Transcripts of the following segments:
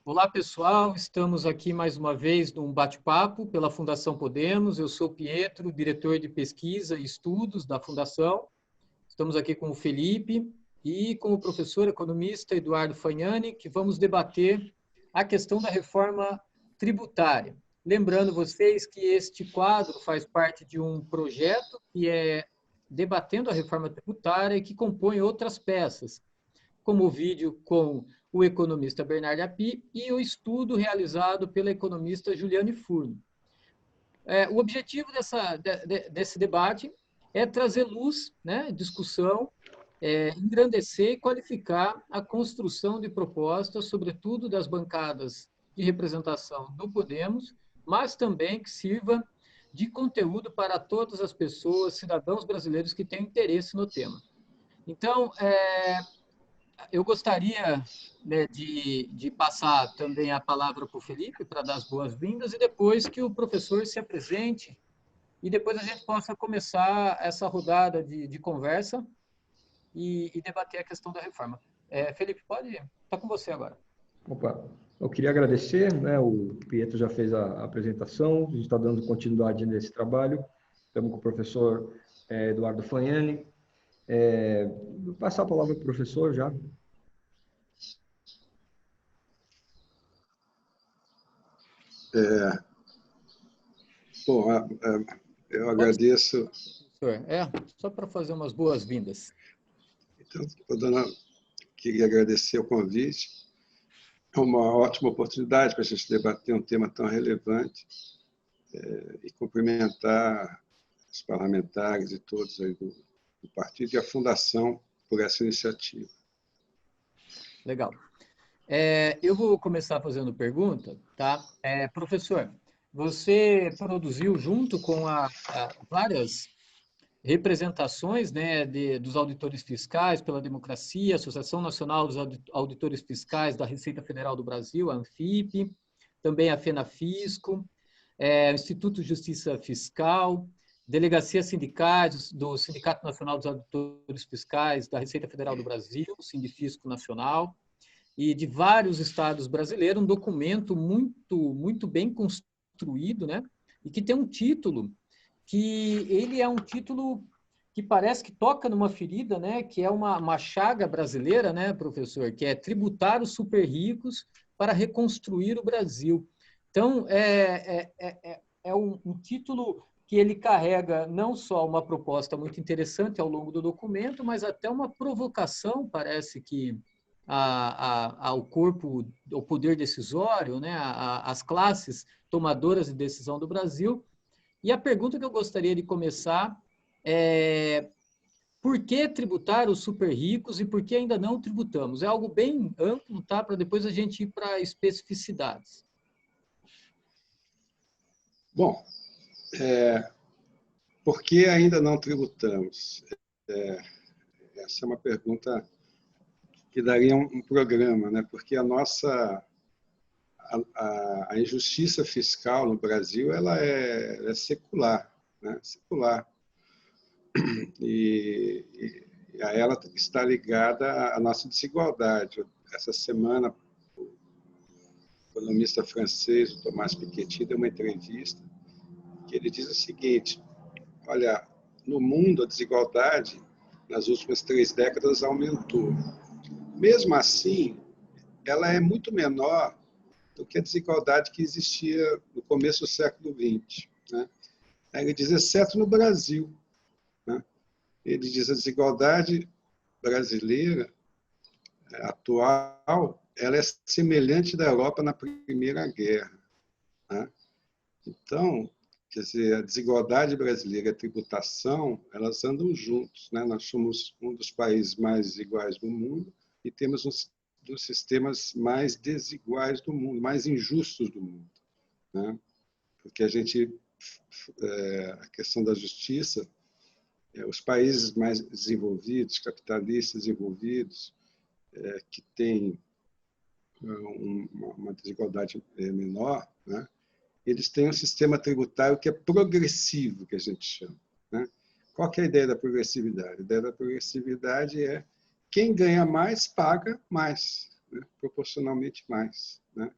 Olá, pessoal. Estamos aqui mais uma vez num bate-papo pela Fundação Podemos. Eu sou Pietro, diretor de pesquisa e estudos da Fundação. Estamos aqui com o Felipe e com o professor economista Eduardo Fagnani, que vamos debater a questão da reforma tributária. Lembrando vocês que este quadro faz parte de um projeto que é debatendo a reforma tributária e que compõe outras peças, como o vídeo com o economista Bernardo Api e o estudo realizado pela economista Juliane Furno. O objetivo desse debate é trazer luz, né, discussão, engrandecer e qualificar a construção de propostas, sobretudo das bancadas de representação do Podemos, mas também que sirva de conteúdo para todas as pessoas, cidadãos brasileiros que têm interesse no tema. Então, eu gostaria, né, de passar também a palavra para o Felipe para dar as boas-vindas e depois que o professor se apresente e depois a gente possa começar essa rodada de conversa e debater a questão da reforma. Felipe, pode? Está com você agora. Opa, eu queria agradecer, né? O Pietro já fez a apresentação, a gente está dando continuidade nesse trabalho. Estamos com o professor Eduardo Fagnani. Vou passar a palavra para o professor já. Bom, eu agradeço. Só para fazer umas boas-vindas. Então, queria agradecer o convite. É uma ótima oportunidade para a gente debater um tema tão relevante e cumprimentar os parlamentares e todos aí do partido e a Fundação por essa iniciativa. Legal. Eu vou começar fazendo pergunta, tá? Professor, você produziu junto com várias representações, né, dos auditores fiscais pela democracia, Associação Nacional dos Auditores Fiscais da Receita Federal do Brasil, a ANFIP, também a FENAFisco, Instituto de Justiça Fiscal, Delegacia Sindicais do Sindicato Nacional dos Auditores Fiscais da Receita Federal do Brasil, Sindifisco Nacional, e de vários estados brasileiros, um documento muito bem construído, né, e que tem um título que ele é um título que parece que toca numa ferida, né, que é uma chaga brasileira, né, professor, que é tributar os super ricos para reconstruir o Brasil. Então, é um título que ele carrega não só uma proposta muito interessante ao longo do documento, mas até uma provocação, parece que, ao corpo, ao poder decisório, né, às classes tomadoras de decisão do Brasil. E a pergunta que eu gostaria de começar é: por que tributar os super ricos e por que ainda não tributamos? É algo bem amplo, tá? Para depois a gente ir para especificidades. Bom, por que ainda não tributamos? Essa é uma pergunta que daria um programa, né? Porque a injustiça fiscal no Brasil ela é secular, né? Secular. E a ela está ligada à nossa desigualdade. Essa semana, o economista francês, o Thomas Piketty, deu uma entrevista que ele diz o seguinte: olha, no mundo a desigualdade nas últimas 3 décadas aumentou. Mesmo assim, ela é muito menor do que a desigualdade que existia no começo do século XX. Né? Ele diz, exceto no Brasil. Né? Ele diz, a desigualdade brasileira atual, ela é semelhante da Europa na Primeira Guerra. Né? Então, quer dizer, a desigualdade brasileira e a tributação, elas andam juntos. Né? Nós somos um dos países mais desiguais do mundo e temos um dos sistemas mais desiguais do mundo, mais injustos do mundo. Né? Porque a questão da justiça, os países mais desenvolvidos, capitalistas desenvolvidos, que têm uma desigualdade menor, né? Eles têm um sistema tributário que é progressivo, que a gente chama. Né? Qual que é a ideia da progressividade? A ideia da progressividade é quem ganha mais, paga mais. né? Proporcionalmente mais, né?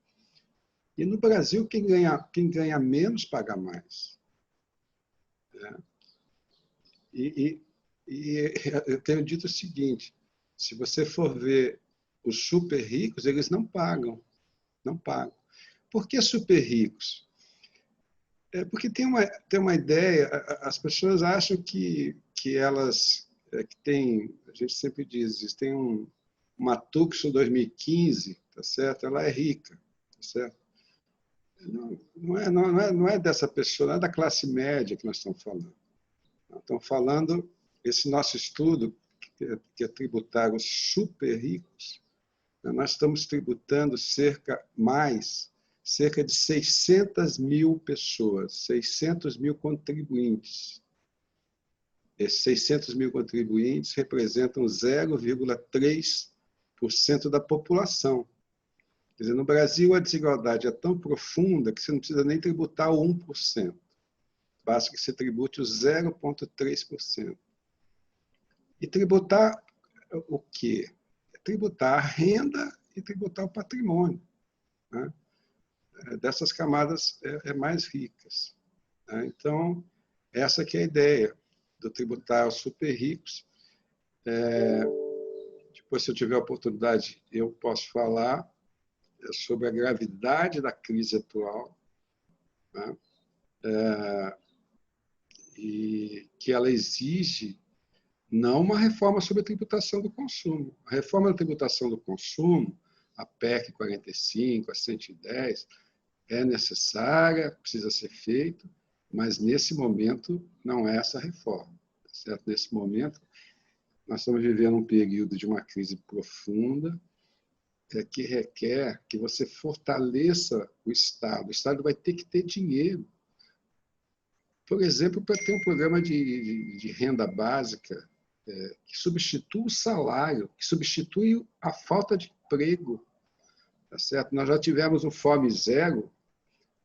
E no Brasil, quem ganha menos paga mais, né? E eu tenho dito o seguinte, se você for ver os super ricos, eles não pagam. Não pagam. Por que super ricos? Porque tem uma ideia, as pessoas acham que elas, que tem, a gente sempre diz, tem uma Tucson 2015, tá certo? Ela é rica, tá certo? Não é dessa pessoa, não é da classe média que nós estamos falando. Nós estamos falando, esse nosso estudo, que é tributar os super ricos, nós estamos tributando cerca de 600 mil pessoas, 600 mil contribuintes. Esses 600 mil contribuintes representam 0,3% da população. Quer dizer, no Brasil, a desigualdade é tão profunda que você não precisa nem tributar o 1%. Basta que você tribute o 0,3%. E tributar o quê? Tributar a renda e tributar o patrimônio, né? Dessas camadas mais ricas, né? Então, essa que é a ideia do tributar aos super ricos. Depois, se eu tiver oportunidade, eu posso falar sobre a gravidade da crise atual, né? E que ela exige não uma reforma sobre a tributação do consumo. A reforma da tributação do consumo, a PEC 45, a 110, é necessária, precisa ser feita, mas nesse momento não é essa reforma, certo? Nesse momento, nós estamos vivendo um período de uma crise profunda, que requer que você fortaleça o Estado. O Estado vai ter que ter dinheiro. Por exemplo, para ter um programa de renda básica, que substitua o salário, que substitui a falta de emprego. Tá certo? Nós já tivemos um Fome Zero,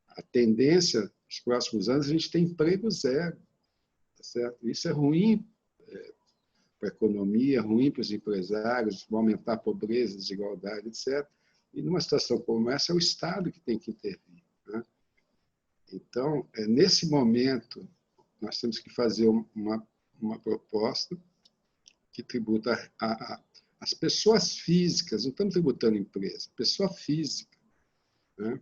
a tendência nos próximos anos a gente tem emprego zero. Tá certo? Isso é ruim para a economia, ruim para os empresários, vai aumentar a pobreza, a desigualdade, etc. E numa situação como essa, é o Estado que tem que intervir, né? Então, nesse momento, nós temos que fazer uma proposta que tributa as pessoas físicas, não estamos tributando empresa, pessoa física, né?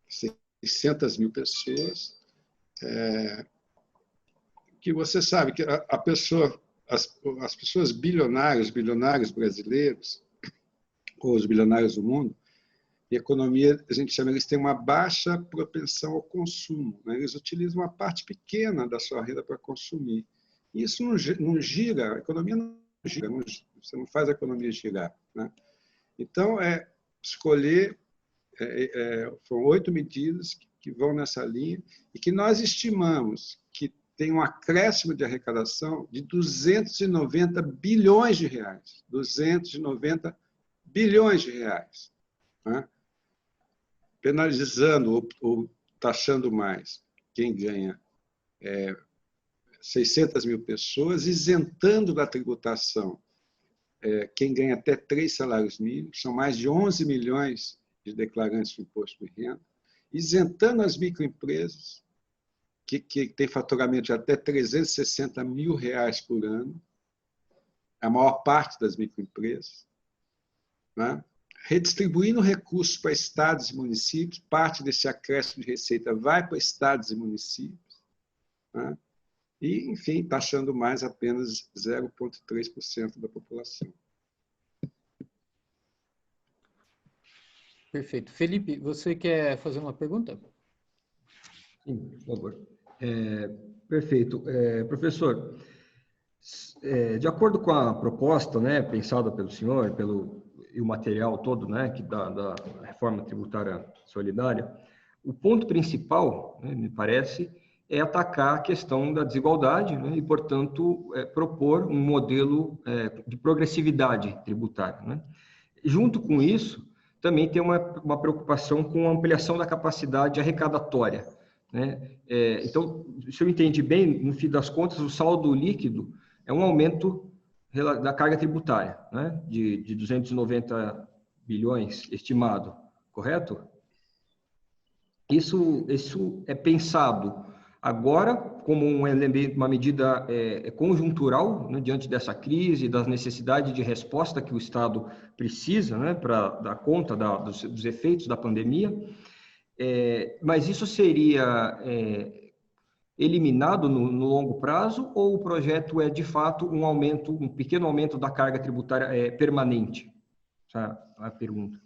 600 mil pessoas, que você sabe que a pessoa, as pessoas bilionários brasileiros, ou os bilionários do mundo, em economia, a gente chama, eles têm uma baixa propensão ao consumo, né? Eles utilizam uma parte pequena da sua renda para consumir. E isso não gira, a economia não gira, você não faz a economia girar, né? Então, escolher, foram 8 medidas que vão nessa linha e que nós estimamos que tem um acréscimo de arrecadação de 290 bilhões de reais. 290 bilhões de reais, né? Penalizando ou taxando mais quem ganha 600 mil pessoas, isentando da tributação quem ganha até 3 salários mínimos, são mais de 11 milhões de declarantes do imposto de renda, isentando as microempresas, que têm faturamento de até 360 mil reais por ano, a maior parte das microempresas, né? Redistribuindo recursos para estados e municípios, parte desse acréscimo de receita vai para estados e municípios, né? E, enfim, taxando mais apenas 0,3% da população. Perfeito. Felipe, você quer fazer uma pergunta? Sim, por favor. Perfeito. Professor, de acordo com a proposta, né, pensada pelo senhor, e o material todo, né, da reforma tributária solidária, o ponto principal, né, me parece, é atacar a questão da desigualdade, né, e, portanto, propor um modelo de progressividade tributária, né? Junto com isso, também tem uma preocupação com a ampliação da capacidade arrecadatória, né? Então, se eu entendi bem, no fim das contas, o saldo líquido é um aumento da carga tributária, né? De 290 bilhões estimado, correto? Isso é pensado agora como um elemento, uma medida conjuntural, né, diante dessa crise, das necessidades de resposta que o Estado precisa, né, para dar conta dos efeitos da pandemia. Mas isso seria eliminado no longo prazo, ou o projeto é de fato um pequeno aumento da carga tributária permanente? Essa é a pergunta.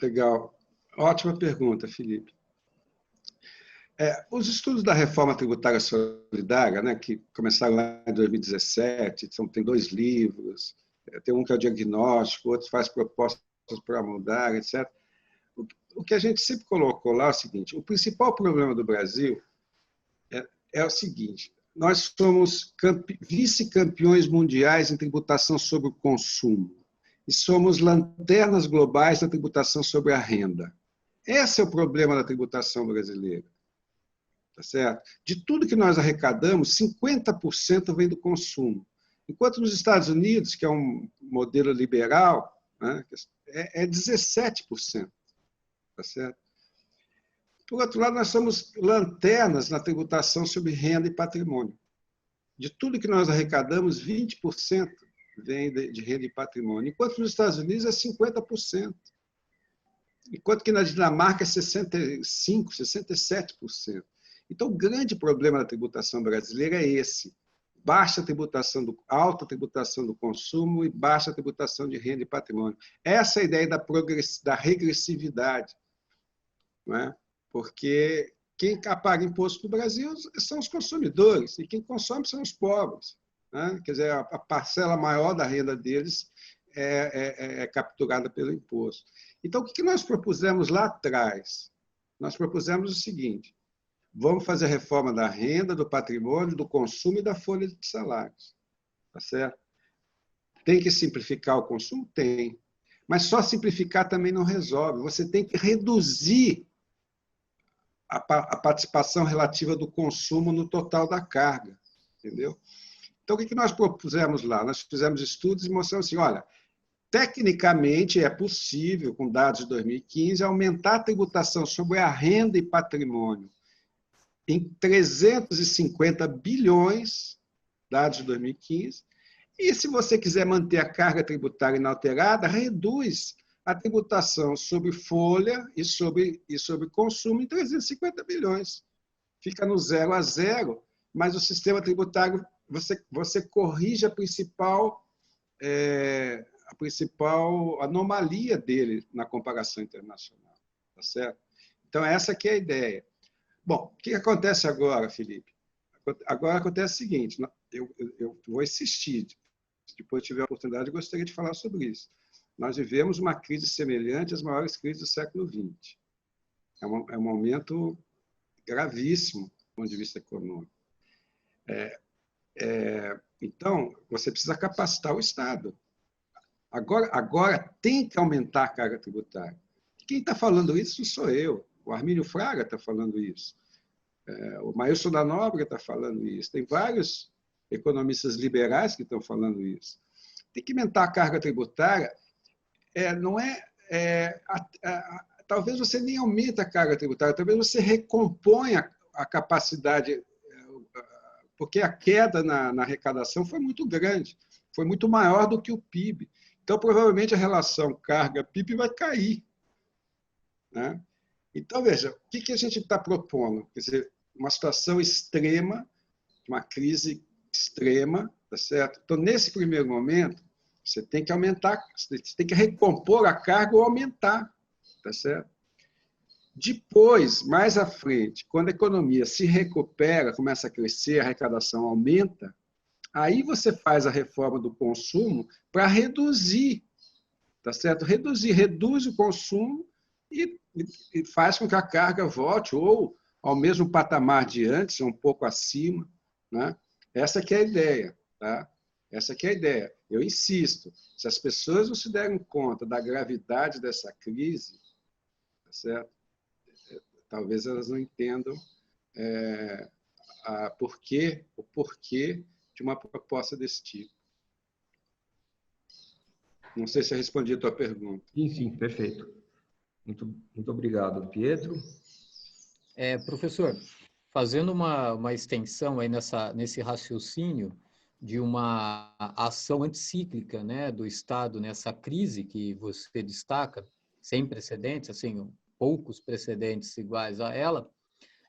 Legal. Ótima pergunta, Felipe. Os estudos da reforma tributária solidária, né, que começaram lá em 2017, tem 2 livros, tem um que é o diagnóstico, outro faz propostas para mudar, etc. O que a gente sempre colocou lá é o seguinte: o principal problema do Brasil é o seguinte: nós somos vice-campeões mundiais em tributação sobre o consumo e somos lanternas globais na tributação sobre a renda. Esse é o problema da tributação brasileira. Tá certo? De tudo que nós arrecadamos, 50% vem do consumo. Enquanto nos Estados Unidos, que é um modelo liberal, né, é 17%. Tá certo? Por outro lado, nós somos lanternas na tributação sobre renda e patrimônio. De tudo que nós arrecadamos, 20% vem de renda e patrimônio, enquanto nos Estados Unidos é 50%. Enquanto que na Dinamarca é 65%, 67%. Então, o grande problema da tributação brasileira é esse: alta tributação do consumo e baixa tributação de renda e patrimônio. Essa é a ideia da regressividade, não é? Porque quem paga imposto no Brasil são os consumidores, e quem consome são os pobres, né? Quer dizer, a parcela maior da renda deles é capturada pelo imposto. Então, o que nós propusemos lá atrás? Nós propusemos o seguinte: vamos fazer a reforma da renda, do patrimônio, do consumo e da folha de salários. Tá certo? Tem que simplificar o consumo? Tem. Mas só simplificar também não resolve. Você tem que reduzir a participação relativa do consumo no total da carga. Entendeu? Então, o que nós propusemos lá? Nós fizemos estudos e mostramos assim: olha, tecnicamente é possível, com dados de 2015, aumentar a tributação sobre a renda e patrimônio em 350 bilhões, dados de 2015, e se você quiser manter a carga tributária inalterada, reduz a tributação sobre folha e sobre consumo em 350 bilhões. Fica no 0 a 0, mas o sistema tributário, você corrige a principal anomalia dele na comparação internacional. Tá certo? Então, essa aqui é a ideia. Bom, o que acontece agora, Felipe? Agora acontece o seguinte: eu vou insistir, se depois tiver a oportunidade, eu gostaria de falar sobre isso. Nós vivemos uma crise semelhante às maiores crises do século XX. É um momento gravíssimo do ponto de vista econômico. Então, você precisa capacitar o Estado. Agora tem que aumentar a carga tributária. Quem está falando isso não sou eu. O Armínio Fraga está falando isso. O Maílson da Nóbrega está falando isso. Tem vários economistas liberais que estão falando isso. Tem que aumentar a carga tributária. Talvez você nem aumente a carga tributária, talvez você recomponha a capacidade, porque a queda na arrecadação foi muito grande, foi muito maior do que o PIB. Então, provavelmente, a relação carga-PIB vai cair, né? Então, veja, o que a gente está propondo? Quer dizer, uma situação extrema, uma crise extrema, tá certo? Então, nesse primeiro momento, você tem que aumentar, você tem que recompor a carga ou aumentar, tá certo? Depois, mais à frente, quando a economia se recupera, começa a crescer, a arrecadação aumenta, aí você faz a reforma do consumo para reduzir, tá certo? Reduz o consumo e faz com que a carga volte ou ao mesmo patamar de antes, um pouco acima, né? Essa que é a ideia, tá? Essa que é a ideia. Eu insisto, se as pessoas não se derem conta da gravidade dessa crise, tá certo? Talvez elas não entendam o porquê de uma proposta desse tipo. Não sei se eu respondi a tua pergunta. Sim, sim, perfeito. Muito obrigado, Pietro. Professor, fazendo uma extensão aí nesse raciocínio de uma ação anticíclica, né, do Estado nessa crise que você destaca, sem precedentes, assim, poucos precedentes iguais a ela,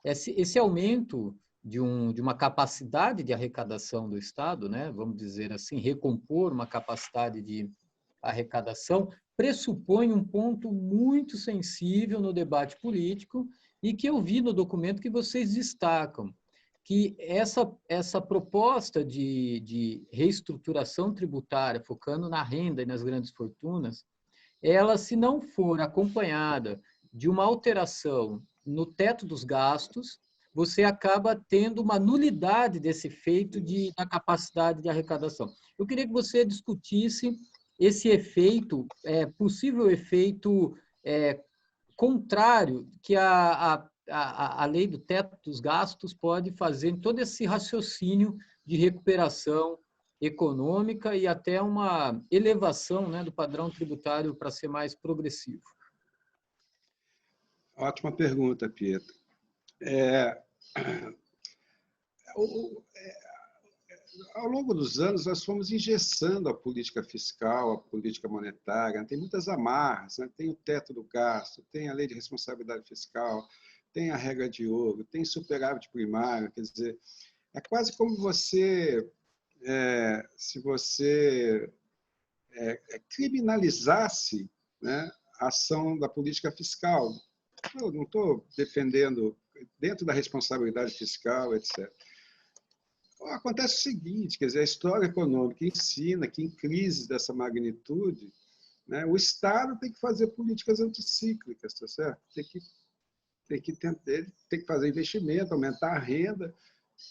esse aumento de uma capacidade de arrecadação do Estado, né, vamos dizer assim, recompor uma capacidade de arrecadação, pressupõe um ponto muito sensível no debate político e que eu vi no documento que vocês destacam, que essa proposta de reestruturação tributária, focando na renda e nas grandes fortunas, ela, se não for acompanhada de uma alteração no teto dos gastos, você acaba tendo uma nulidade desse efeito da capacidade de arrecadação. Eu queria que você discutisse esse efeito, possível efeito contrário que a lei do teto dos gastos pode fazer em todo esse raciocínio de recuperação econômica e até uma elevação, né, do padrão tributário para ser mais progressivo. Ótima pergunta, Pietro. Ao longo dos anos, nós fomos engessando a política fiscal, a política monetária. Tem muitas amarras, né? Tem o teto do gasto, tem a lei de responsabilidade fiscal, tem a regra de ouro, tem superávit primário. Quer dizer, é quase como se você criminalizasse, né, a ação da política fiscal. Eu não estou defendendo dentro da responsabilidade fiscal, etc. Acontece o seguinte, quer dizer, a história econômica ensina que em crises dessa magnitude, né, o Estado tem que fazer políticas anticíclicas, tá certo? Tem que fazer investimento, aumentar a renda,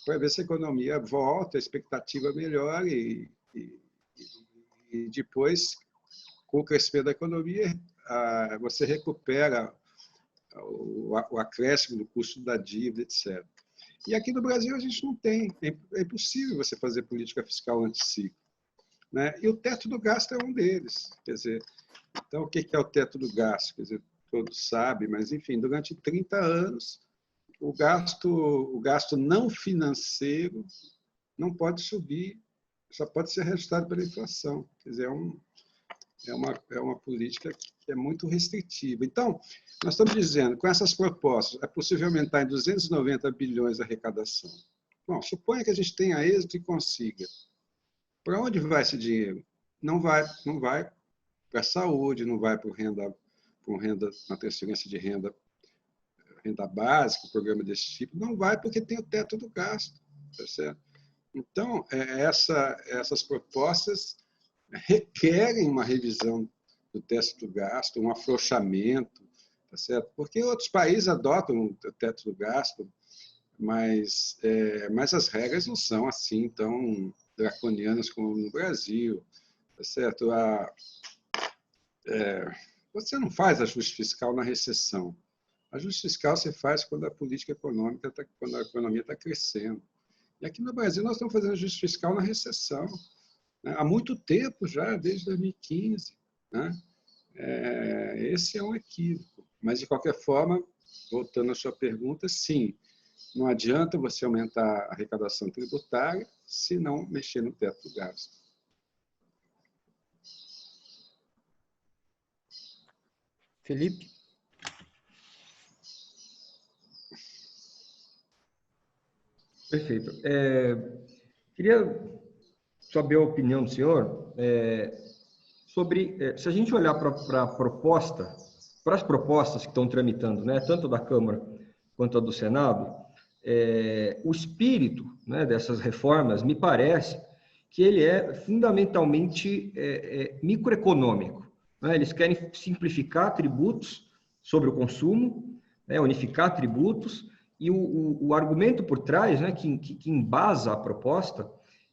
para ver se a economia volta, a expectativa melhora e depois, com o crescimento da economia, você recupera o acréscimo do custo da dívida, etc. E aqui no Brasil a gente não tem. É impossível você fazer política fiscal anticíclica, né? E o teto do gasto é um deles. Quer dizer, então, o que é o teto do gasto? Quer dizer, todos sabem, mas, enfim, durante 30 anos, o gasto não financeiro não pode subir, só pode ser reajustado pela inflação. Quer dizer, é uma política que é muito restritiva. Então, nós estamos dizendo, com essas propostas, é possível aumentar em 290 bilhões a arrecadação. Bom, suponha que a gente tenha êxito e consiga. Para onde vai esse dinheiro? Não vai para a saúde, não vai para uma transferência de renda básica, programa desse tipo. Não vai porque tem o teto do gasto. Tá certo? Então, essas propostas requerem uma revisão do teto do gasto, um afrouxamento, tá certo? Porque outros países adotam o teto do gasto, mas as regras não são assim tão draconianas como no Brasil, tá certo? Você não faz ajuste fiscal na recessão. Ajuste fiscal você faz quando a política econômica quando a economia está crescendo. E aqui no Brasil nós estamos fazendo ajuste fiscal na recessão, né? Há muito tempo já, desde 2015, né? Esse é um equívoco. Mas, de qualquer forma, voltando à sua pergunta, sim, não adianta você aumentar a arrecadação tributária se não mexer no teto do gasto. Felipe? Perfeito. Queria saber a opinião do senhor sobre, se a gente olhar para a proposta, para as propostas que estão tramitando, né, tanto da Câmara quanto a do Senado, o espírito, né, dessas reformas, me parece que ele é fundamentalmente microeconômico, né? Eles querem simplificar tributos sobre o consumo, né, unificar tributos, e o argumento por trás, né, que embasa a proposta,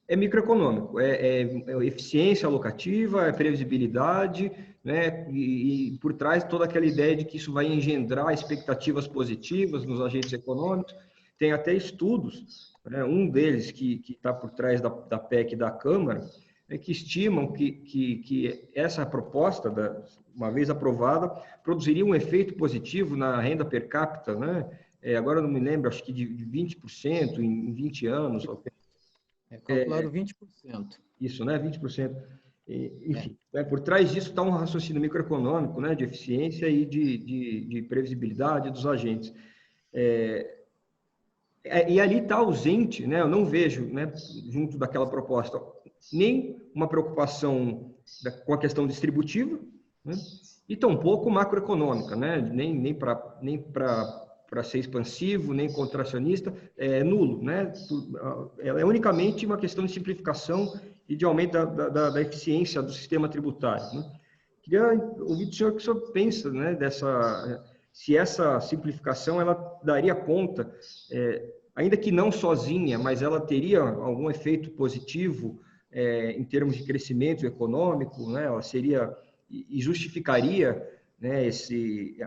é microeconômico, é eficiência alocativa, é previsibilidade, né, e por trás toda aquela ideia de que isso vai engendrar expectativas positivas nos agentes econômicos. Tem até estudos, né, um deles que está por trás da PEC da Câmara, que estimam que essa proposta, uma vez aprovada, produziria um efeito positivo na renda per capita, né? Agora eu não me lembro, acho que de 20% em 20 anos. Calcularam 20%. Isso, né? 20%. Enfim, por trás disso está um raciocínio microeconômico, né? De eficiência e de previsibilidade dos agentes. E ali está ausente, né? Eu não vejo, né, junto daquela proposta, nem uma preocupação com a questão distributiva, né? E tampouco macroeconômica, né? Nem para ser expansivo, nem contracionista, é nulo, né? É unicamente uma questão de simplificação e de aumento da eficiência do sistema tributário, né? Queria ouvir do senhor o que o senhor pensa, né, se essa simplificação ela daria conta, ainda que não sozinha, mas ela teria algum efeito positivo em termos de crescimento econômico, né? Ela seria e justificaria, né,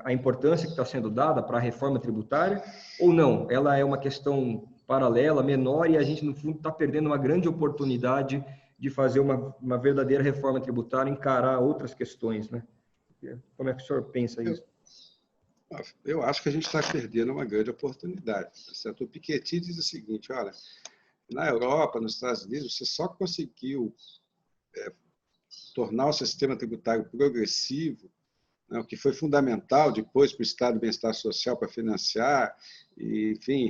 a importância que está sendo dada para a reforma tributária, ou não? Ela é uma questão paralela, menor, e a gente, no fundo, está perdendo uma grande oportunidade de fazer uma verdadeira reforma tributária, encarar outras questões, né? Como é que o senhor pensa isso? Eu acho que a gente está perdendo uma grande oportunidade. Certo? O Piketty diz o seguinte, olha, na Europa, nos Estados Unidos, você só conseguiu tornar o sistema tributário progressivo, né, o que foi fundamental depois para o Estado de Bem-Estar Social para financiar e, enfim,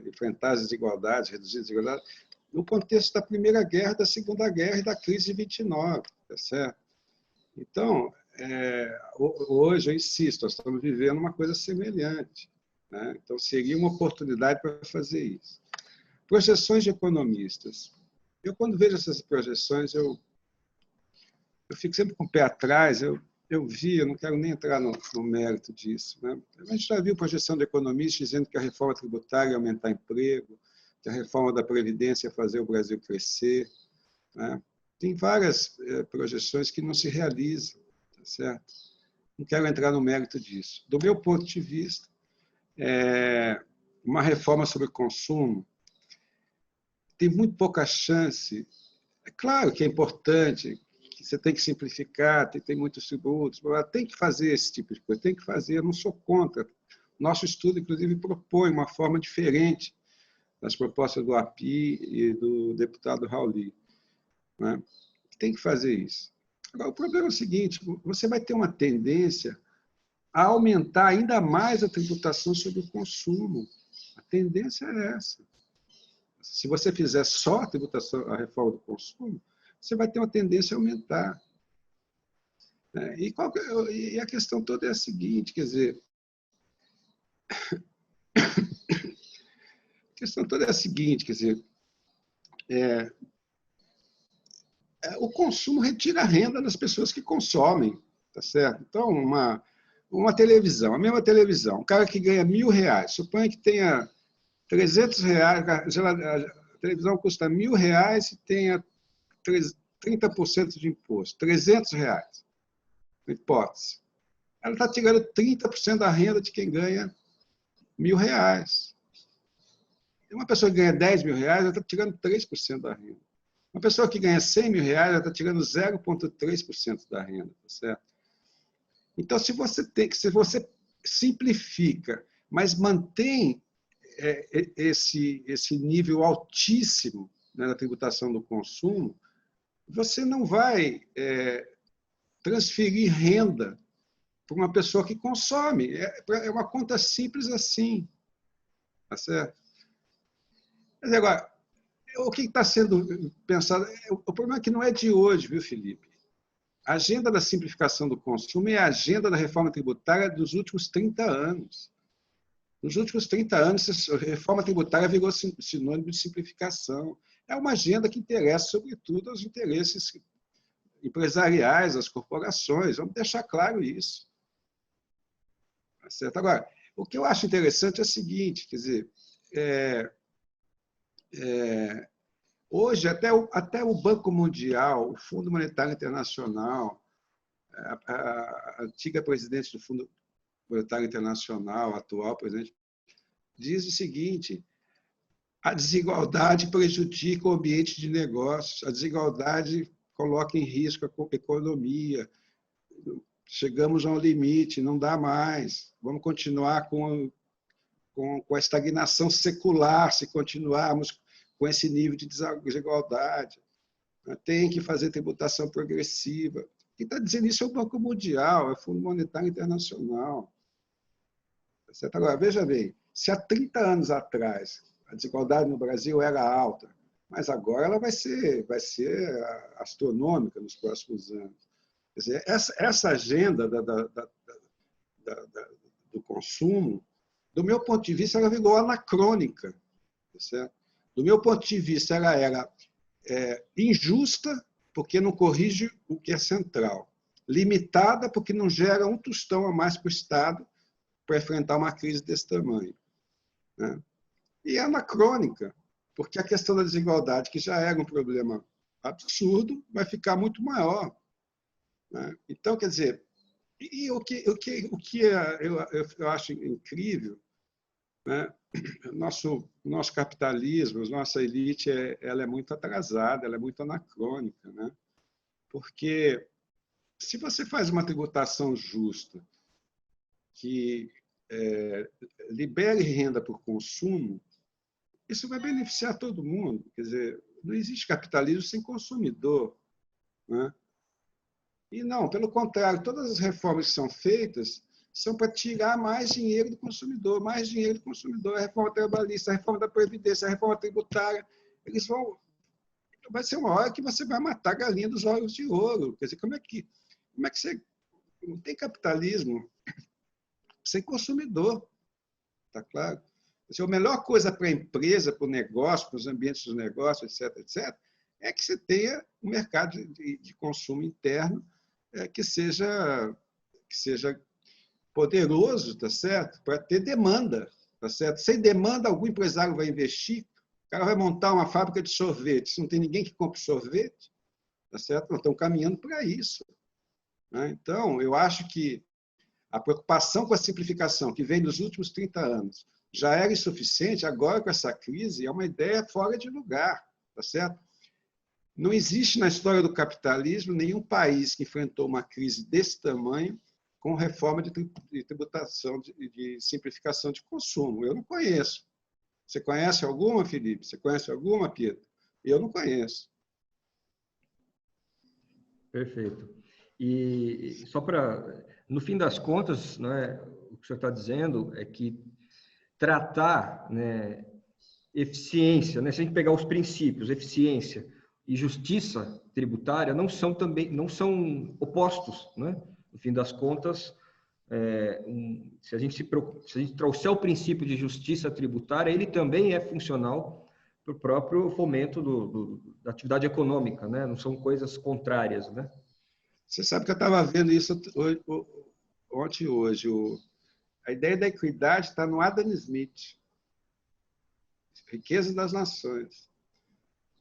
enfrentar as desigualdades, reduzir as desigualdades, no contexto da Primeira Guerra, da Segunda Guerra e da crise de 29, tá certo? Então, hoje, eu insisto, nós estamos vivendo uma coisa semelhante, né? Então, seria uma oportunidade para fazer isso. Projeções de economistas. Eu, quando vejo essas projeções, eu fico sempre com o pé atrás. Eu não quero nem entrar no mérito disso, né? A gente já viu projeção de economistas dizendo que a reforma tributária ia aumentar emprego, que a reforma da Previdência ia fazer o Brasil crescer, né? Tem várias projeções que não se realizam, tá certo? Não quero entrar no mérito disso. Do meu ponto de vista, uma reforma sobre consumo tem muito pouca chance. É claro que é importante, que você tem que simplificar, tem muitos tributos, tem que fazer esse tipo de coisa, tem que fazer, eu não sou contra. Nosso estudo, inclusive, propõe uma forma diferente das propostas do API e do deputado Rauli, né? Tem que fazer isso. Agora, o problema é o seguinte, você vai ter uma tendência a aumentar ainda mais a tributação sobre o consumo. A tendência é essa. Se você fizer só a reforma do consumo, você vai ter uma tendência a aumentar. E a questão toda é a seguinte, quer dizer, o consumo retira a renda das pessoas que consomem, tá certo? Então, uma televisão, a mesma televisão, um cara que ganha R$1.000, suponha que tenha R$300, a televisão custa R$1.000 e tenha 30% de imposto, R$300, não hipótese. Ela está tirando 30% da renda de quem ganha R$1.000. Uma pessoa que ganha R$10.000, ela está tirando 3% da renda. Uma pessoa que ganha R$100.000, ela está tirando 0,3% da renda, tá certo? Então, se você simplifica, mas mantém esse nível altíssimo, né, da tributação do consumo, você não vai transferir renda para uma pessoa que consome. É uma conta simples assim, tá certo? Mas agora, o que está sendo pensado? O problema é que não é de hoje, viu, Felipe? A agenda da simplificação do consumo é a agenda da reforma tributária dos últimos 30 anos. Nos últimos 30 anos, a reforma tributária virou sinônimo de simplificação. É uma agenda que interessa, sobretudo, aos interesses empresariais, às corporações. Vamos deixar claro isso. Tá certo? Agora, o que eu acho interessante é o seguinte, quer dizer, hoje, até o Banco Mundial, o Fundo Monetário Internacional, a antiga presidente do Fundo Monetário Internacional, a atual presidente, diz o seguinte, A desigualdade prejudica o ambiente de negócios, a desigualdade coloca em risco a economia. Chegamos a um limite, não dá mais. Vamos continuar com a estagnação secular, se continuarmos com esse nível de desigualdade. Tem que fazer tributação progressiva. Quem está dizendo isso é o Banco Mundial, é o Fundo Monetário Internacional. Certo? Agora, veja bem, se há 30 anos atrás a desigualdade no Brasil era alta, mas agora ela vai ser astronômica nos próximos anos. Quer dizer, essa agenda do consumo, do meu ponto de vista, ela virou anacrônica. Certo? Do meu ponto de vista, ela era injusta, porque não corrige o que é central. Limitada, porque não gera um tostão a mais para o Estado para enfrentar uma crise desse tamanho. Né? E é anacrônica, porque a questão da desigualdade, que já era um problema absurdo, vai ficar muito maior. Né? Então, quer dizer, o que eu acho incrível, né? Nosso capitalismo, nossa elite, ela é muito atrasada, ela é muito anacrônica, né? Porque se você faz uma tributação justa que libere renda por consumo, isso vai beneficiar todo mundo. Quer dizer, não existe capitalismo sem consumidor. Né? E não, pelo contrário, todas as reformas que são feitas são para tirar mais dinheiro do consumidor, mais dinheiro do consumidor. A reforma trabalhista, a reforma da Previdência, a reforma tributária, vai ser uma hora que você vai matar a galinha dos ovos de ouro. Quer dizer, como é que você... Não tem capitalismo sem consumidor, tá claro? A melhor coisa para a empresa, para o negócio, para os ambientes dos negócios, etc., é que você tenha um mercado de consumo interno que seja poderoso, tá certo? Para ter demanda, tá certo? Sem demanda, algum empresário vai investir, o cara vai montar uma fábrica de sorvete, se não tem ninguém que compre sorvete, tá certo? Nós estamos caminhando para isso. Né? Então, eu acho que a preocupação com a simplificação, que vem dos últimos 30 anos, já era insuficiente, agora com essa crise é uma ideia fora de lugar, tá certo? Não existe na história do capitalismo nenhum país que enfrentou uma crise desse tamanho com reforma de tributação, de simplificação de consumo. Eu não conheço. Você conhece alguma, Felipe? Você conhece alguma, Pedro? Eu não conheço. Perfeito. E só para, no fim das contas, né, o que o senhor está dizendo é que tratar, né, eficiência, né, se a gente pegar os princípios, eficiência e justiça tributária não são opostos, né? No fim das contas, se a gente trouxer o princípio de justiça tributária, ele também é funcional para o próprio fomento da atividade econômica, né? Não são coisas contrárias, né? Você sabe que eu estava vendo isso ontem e hoje. A ideia da equidade está no Adam Smith, Riqueza das Nações.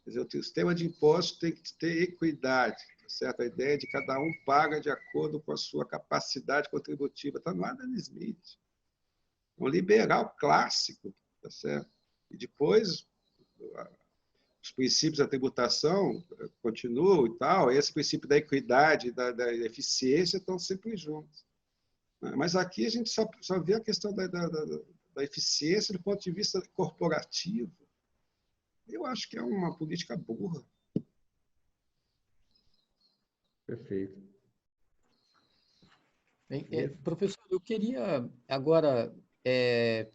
Quer dizer, o sistema de impostos tem que ter equidade, certo? A ideia de cada um paga de acordo com a sua capacidade contributiva. Está no Adam Smith. Um liberal clássico, tá certo? E depois, os princípios da tributação continuam e tal, esse princípio da equidade, da eficiência estão sempre juntos. Mas aqui a gente só vê a questão da eficiência do ponto de vista corporativo. Eu acho que é uma política burra. Perfeito. Bem, professor, eu queria agora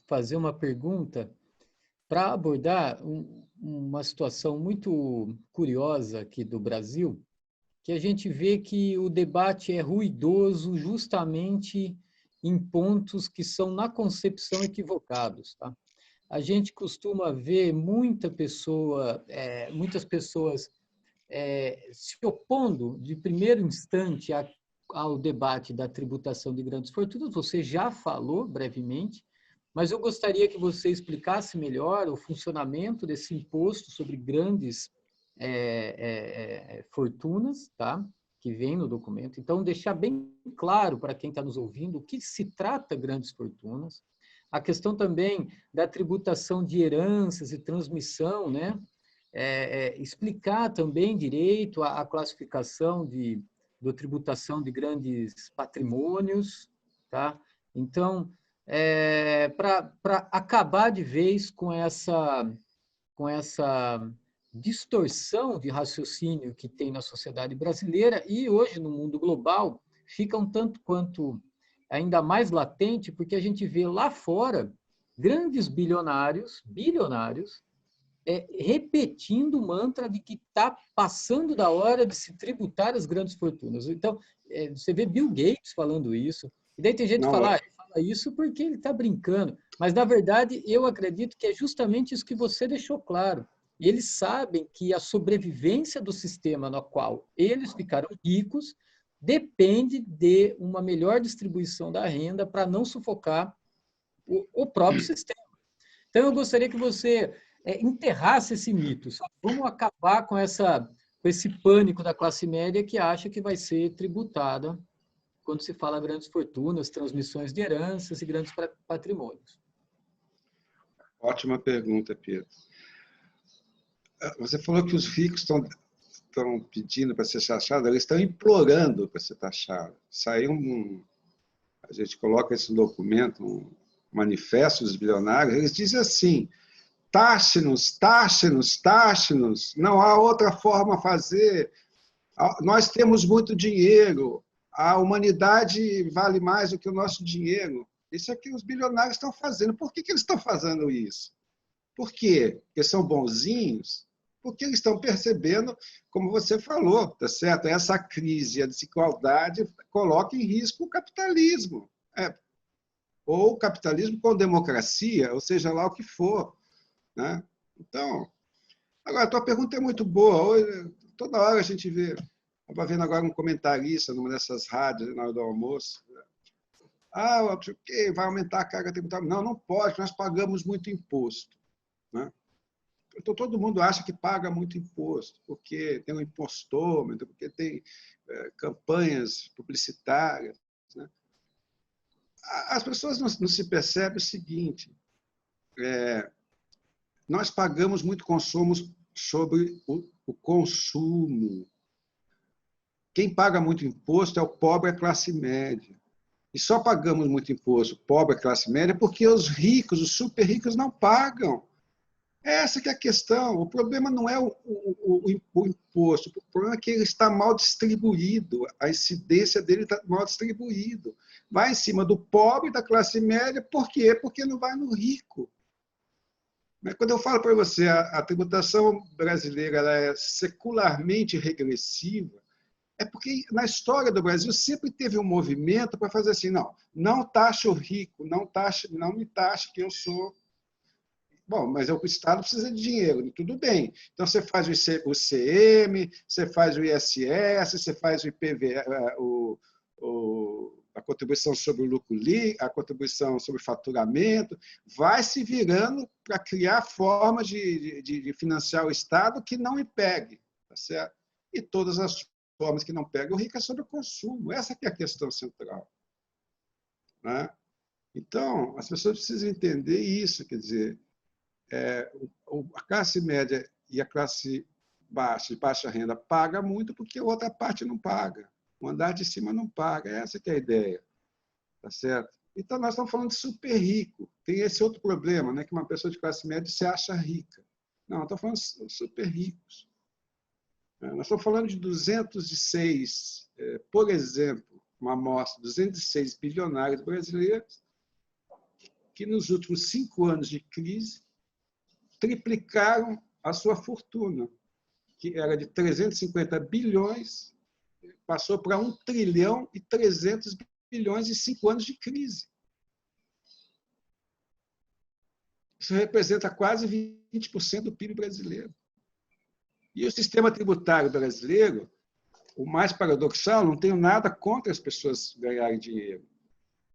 fazer uma pergunta para abordar uma situação muito curiosa aqui do Brasil, que a gente vê que o debate é ruidoso justamente em pontos que são, na concepção, equivocados. Tá? A gente costuma ver muitas pessoas se opondo de primeiro instante ao debate da tributação de grandes fortunas. Você já falou brevemente, mas eu gostaria que você explicasse melhor o funcionamento desse imposto sobre grandes fortunas, tá? Que vem no documento. Então, deixar bem claro para quem está nos ouvindo o que se trata grandes fortunas, a questão também da tributação de heranças e transmissão, né? Explicar também direito a classificação da tributação de grandes patrimônios, tá? Então, para acabar de vez com essa distorção de raciocínio que tem na sociedade brasileira e hoje no mundo global, fica um tanto quanto ainda mais latente, porque a gente vê lá fora grandes bilionários repetindo o mantra de que está passando da hora de se tributar as grandes fortunas. Então, você vê Bill Gates falando isso, e daí tem gente que fala, ele fala isso porque ele está brincando. Mas, na verdade, eu acredito que é justamente isso que você deixou claro. Eles sabem que a sobrevivência do sistema no qual eles ficaram ricos depende de uma melhor distribuição da renda para não sufocar o próprio sistema. Então, eu gostaria que você enterrasse esse mito. Vamos acabar com esse pânico da classe média que acha que vai ser tributada quando se fala grandes fortunas, transmissões de heranças e grandes patrimônios. Ótima pergunta, Pedro. Você falou que os ricos estão pedindo para ser taxado, eles estão implorando para ser taxado. Saiu a gente coloca esse documento, um manifesto dos bilionários, eles dizem assim: taxe-nos, taxe-nos, taxe-nos, não há outra forma a fazer, nós temos muito dinheiro, a humanidade vale mais do que o nosso dinheiro. Isso é o que os bilionários estão fazendo. Por que eles estão fazendo isso? Por quê? Porque são bonzinhos? Porque eles estão percebendo, como você falou, tá certo? Essa crise, a desigualdade coloca em risco o capitalismo. Ou o capitalismo com democracia, ou seja lá o que for. Né? Então, agora, a tua pergunta é muito boa. Hoje, toda hora a gente vê, estava vendo agora um comentarista numa dessas rádios, na hora do almoço. Vai aumentar a carga tributária. Não, não pode, nós pagamos muito imposto. Né? Então, todo mundo acha que paga muito imposto, porque tem um impostômetro, porque tem campanhas publicitárias. Né? As pessoas não se percebem o seguinte: nós pagamos muito consumo sobre o consumo. Quem paga muito imposto é o pobre e a classe média. E só pagamos muito imposto, pobre e classe média, porque os ricos, os super ricos, não pagam. Essa que é a questão. O problema não é o imposto, o problema é que ele está mal distribuído, a incidência dele está mal distribuído. Vai em cima do pobre, da classe média, por quê? Porque não vai no rico. Quando eu falo para você, a tributação brasileira ela é secularmente regressiva, é porque na história do Brasil sempre teve um movimento para fazer assim, não taxa o rico, não me taxa que eu sou... Bom, mas o Estado precisa de dinheiro, tudo bem. Então, você faz o CM, você faz o ISS, você faz o IPV, a contribuição sobre o lucro líquido, a contribuição sobre o faturamento, vai se virando para criar formas de financiar o Estado que não impegue, tá certo? E todas as formas que não pegam o rico é sobre o consumo. Essa que é a questão central. Né? Então, as pessoas precisam entender isso, quer dizer, a classe média e a classe baixa, de baixa renda, paga muito porque a outra parte não paga. O andar de cima não paga. Essa que é a ideia. Tá certo? Então, nós estamos falando de super rico. Tem esse outro problema, né, que uma pessoa de classe média se acha rica. Não, estamos falando de super ricos. Nós estamos falando de 206, por exemplo, uma amostra, 206 bilionários brasileiros que nos últimos 5 anos de crise triplicaram a sua fortuna, que era de 350 bilhões, passou para 1 trilhão e 300 bilhões em 5 anos de crise. Isso representa quase 20% do PIB brasileiro. E o sistema tributário brasileiro, o mais paradoxal, não tenho nada contra as pessoas ganharem dinheiro.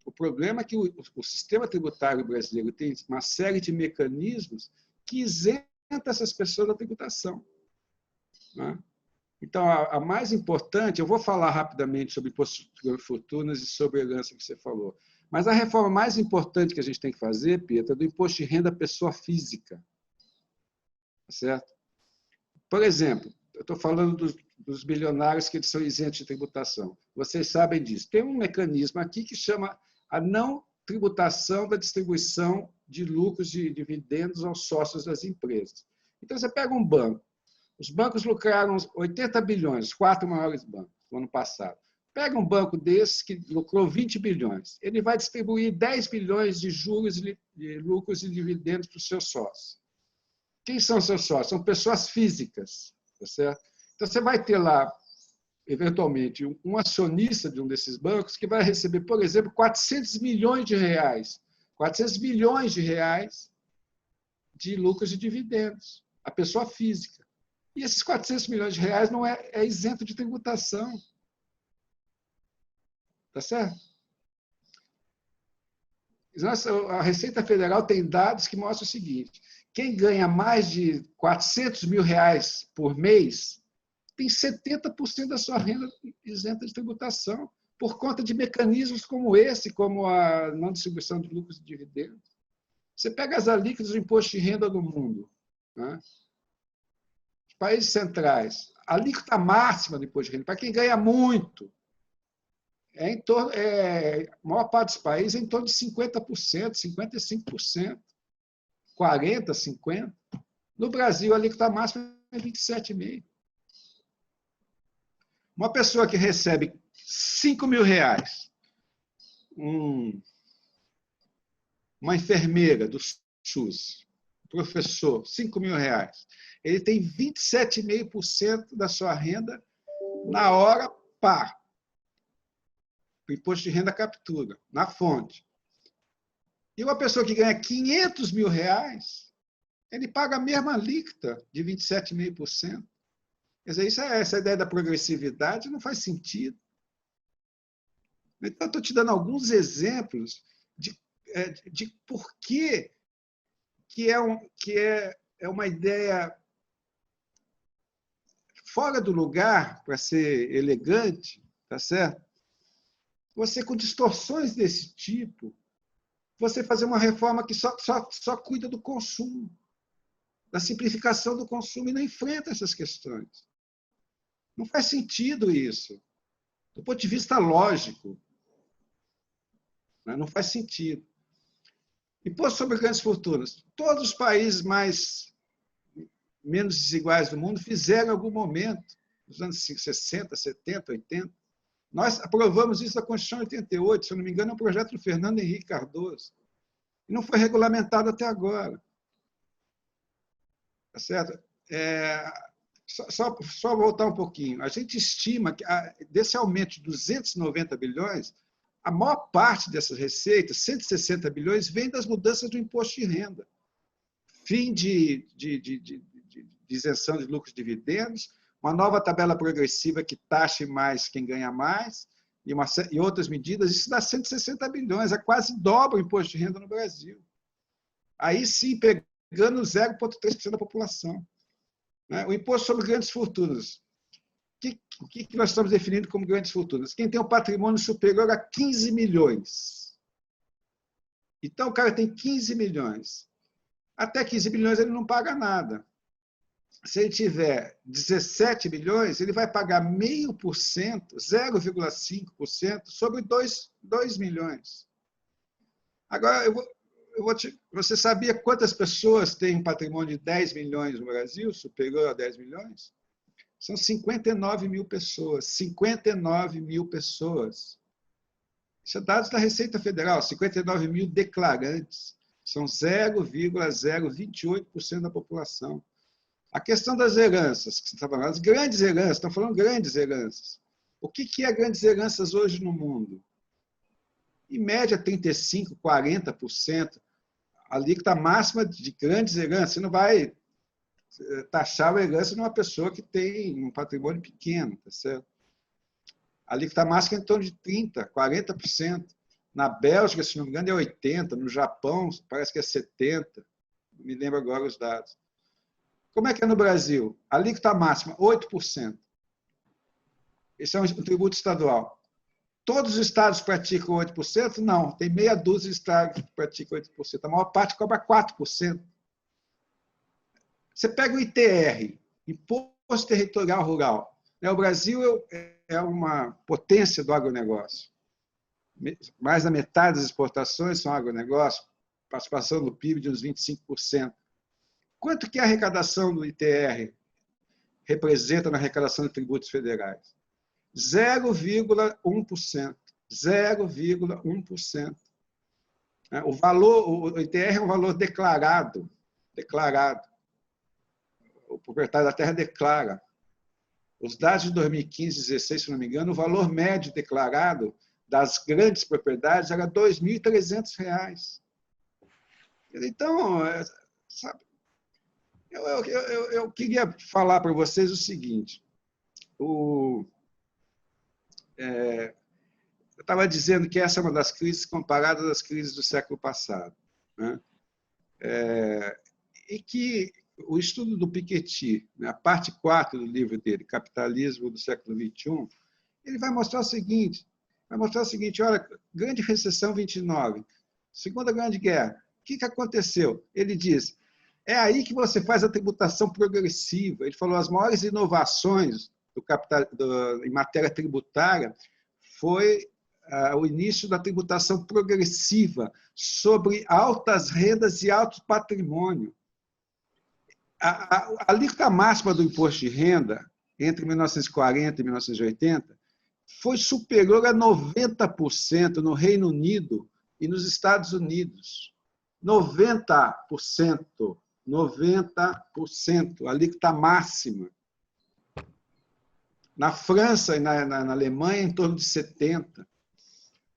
O problema é que o sistema tributário brasileiro tem uma série de mecanismos que isenta essas pessoas da tributação. Né? Então, a mais importante, eu vou falar rapidamente sobre imposto sobre fortunas e sobre herança que você falou, Mas a reforma mais importante que a gente tem que fazer, Pietro, é do imposto de renda à pessoa física. Tá certo? Por exemplo, eu estou falando dos bilionários que eles são isentos de tributação. Vocês sabem disso. Tem um mecanismo aqui que chama a não tributação da distribuição de lucros de dividendos aos sócios das empresas. Então, você pega um banco. Os bancos lucraram 80 bilhões, os 4 maiores bancos, no ano passado. Pega um banco desses que lucrou 20 bilhões. Ele vai distribuir 10 bilhões de juros, de lucros e dividendos para os seus sócios. Quem são seus sócios? São pessoas físicas. Tá certo? Então, você vai ter lá, eventualmente, um acionista de um desses bancos que vai receber, por exemplo, 400 milhões de reais. 400 milhões de reais de lucros e dividendos. A pessoa física. E esses 400 milhões de reais não é isento de tributação. Tá certo? A Receita Federal tem dados que mostram o seguinte: quem ganha mais de 400 mil reais por mês tem 70% da sua renda isenta de tributação, por conta de mecanismos como esse, como a não distribuição de lucros e dividendos. Você pega as alíquotas do imposto de renda do mundo, né? Os países centrais, a alíquota máxima do imposto de renda, para quem ganha muito, a maior parte dos países é em torno de 50%, 55%, 40%, 50%. No Brasil, a alíquota máxima é 27,5%. Uma pessoa que recebe 5 mil reais, uma enfermeira do SUS, professor, 5 mil reais, ele tem 27,5% da sua renda na hora par. O imposto de renda captura, na fonte. E uma pessoa que ganha 500 mil reais, ele paga a mesma alíquota de 27,5%. Quer dizer, essa ideia da progressividade não faz sentido. Então, estou te dando alguns exemplos de por que é uma ideia fora do lugar, para ser elegante, tá certo? Você, com distorções desse tipo, você fazer uma reforma que só cuida do consumo, da simplificação do consumo e não enfrenta essas questões. Não faz sentido isso, do ponto de vista lógico. Não faz sentido. Imposto sobre grandes fortunas. Todos os países menos desiguais do mundo fizeram em algum momento, nos anos 60, 70, 80. Nós aprovamos isso na Constituição de 88, se eu não me engano, é um projeto do Fernando Henrique Cardoso. E não foi regulamentado até agora. Tá certo? Só voltar um pouquinho. A gente estima que desse aumento de 290 bilhões, a maior parte dessas receitas, 160 bilhões, vem das mudanças do imposto de renda. Fim de isenção de lucros e dividendos, uma nova tabela progressiva que taxe mais quem ganha mais, e outras medidas, isso dá 160 bilhões, é quase dobra o imposto de renda no Brasil. Aí sim, pegando 0,3% da população. O imposto sobre grandes fortunas. O que nós estamos definindo como grandes fortunas? Quem tem um patrimônio superior a 15 milhões. Então, o cara tem 15 milhões. Até 15 milhões ele não paga nada. Se ele tiver 17 milhões, ele vai pagar 0,5%, 0,5% sobre 2 milhões. Agora, você sabia quantas pessoas têm um patrimônio de 10 milhões no Brasil, superior a 10 milhões? São 59 mil pessoas. 59 mil pessoas. Isso é dados da Receita Federal, 59 mil declarantes. São 0,028% da população. A questão das heranças, que você está falando, as grandes heranças, estão falando grandes heranças. O que é grandes heranças hoje no mundo? Em média, 35%, 40%. A alíquota máxima de grandes heranças. Você não vai taxar a herança de uma pessoa que tem um patrimônio pequeno, tá certo? A alíquota máxima é em torno de 30%, 40%. Na Bélgica, se não me engano, é 80%. No Japão, parece que é 70%. Não me lembro agora os dados. Como é que é no Brasil? A alíquota máxima, 8%. Esse é um tributo estadual. Todos os estados praticam 8%? Não, tem meia dúzia de estados que praticam 8%. A maior parte cobra 4%. Você pega o ITR, Imposto Territorial Rural. O Brasil é uma potência do agronegócio. Mais da metade das exportações são agronegócio, participação no PIB de uns 25%. Quanto que a arrecadação do ITR representa na arrecadação de tributos federais? 0,1%. 0,1%. O valor, o ITR é um valor declarado. O proprietário da terra declara. Os dados de 2015 e 2016, se não me engano, o valor médio declarado das grandes propriedades era R$ 2.300. Então, sabe, eu queria falar para vocês o seguinte. Eu estava dizendo que essa é uma das crises comparadas às crises do século passado, né? E que o estudo do Piketty, né, a parte 4 do livro dele, Capitalismo do século XXI, ele vai mostrar o seguinte, olha, grande recessão 29, Segunda Grande Guerra, o que aconteceu? Ele diz, é aí que você faz a tributação progressiva. Ele falou, as maiores inovações em matéria tributária foi o início da tributação progressiva sobre altas rendas e alto patrimônio. A alíquota máxima do imposto de renda, entre 1940 e 1980, foi superior a 90% no Reino Unido e nos Estados Unidos. 90%. 90%, a alíquota máxima. Na França e na Alemanha, em torno de 70%.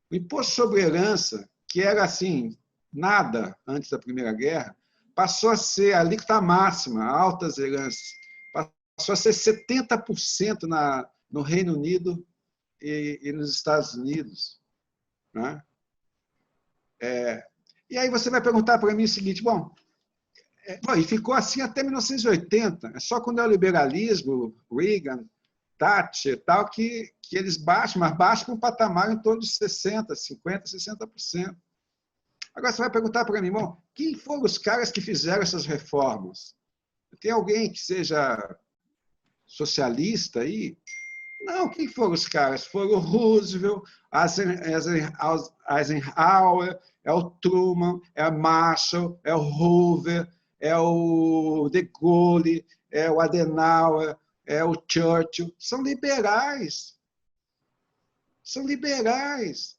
O imposto sobre herança, que era assim, nada antes da Primeira Guerra, passou a ser a alíquota máxima, altas heranças, passou a ser 70% no Reino Unido e nos Estados Unidos. Né? E aí você vai perguntar para mim o seguinte, e ficou assim até 1980, é só com o neoliberalismo, Reagan, Thatcher, tal, que eles baixam, mas baixam para um patamar em torno de 60%, 50%, 60%. Agora você vai perguntar para mim, quem foram os caras que fizeram essas reformas? Tem alguém que seja socialista aí? Não, quem foram os caras? Foram o Roosevelt, Eisenhower, é o Truman, é o Marshall, é o Hoover, é o de Gaulle, é o Adenauer, é o Churchill. São liberais. São liberais.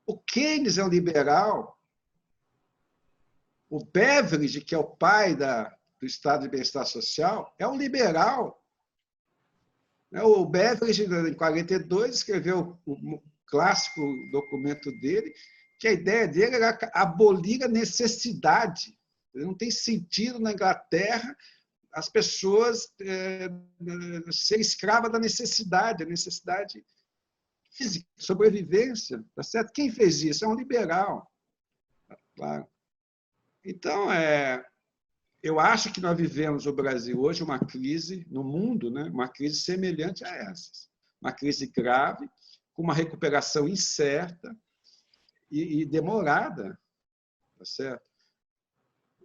O Keynes é um liberal. O Beveridge, que é o pai do Estado de Bem-Estar Social, é um liberal. O Beveridge, em 42, escreveu o clássico documento dele, que a ideia dele era abolir a necessidade. Não tem sentido na Inglaterra as pessoas serem escravas da necessidade, a necessidade física, sobrevivência. Tá certo? Quem fez isso? É um liberal. Claro. Então, eu acho que nós vivemos no Brasil hoje uma crise, no mundo, né? Uma crise semelhante a essas. Uma crise grave, com uma recuperação incerta e demorada. Tá certo?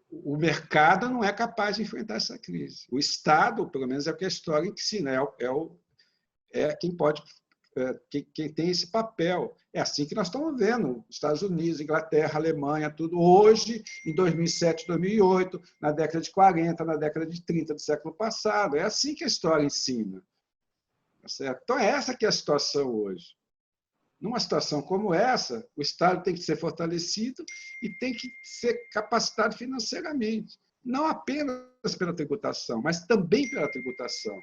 O mercado não é capaz de enfrentar essa crise. O Estado, pelo menos é o que a história ensina, é quem pode, quem tem esse papel. É assim que nós estamos vendo, Estados Unidos, Inglaterra, Alemanha, tudo. Hoje, em 2007, 2008, na década de 40, na década de 30 do século passado. É assim que a história ensina. Tá certo? Então, é essa que é a situação hoje. Numa situação como essa, o Estado tem que ser fortalecido e tem que ser capacitado financeiramente. Não apenas pela tributação, mas também pela tributação.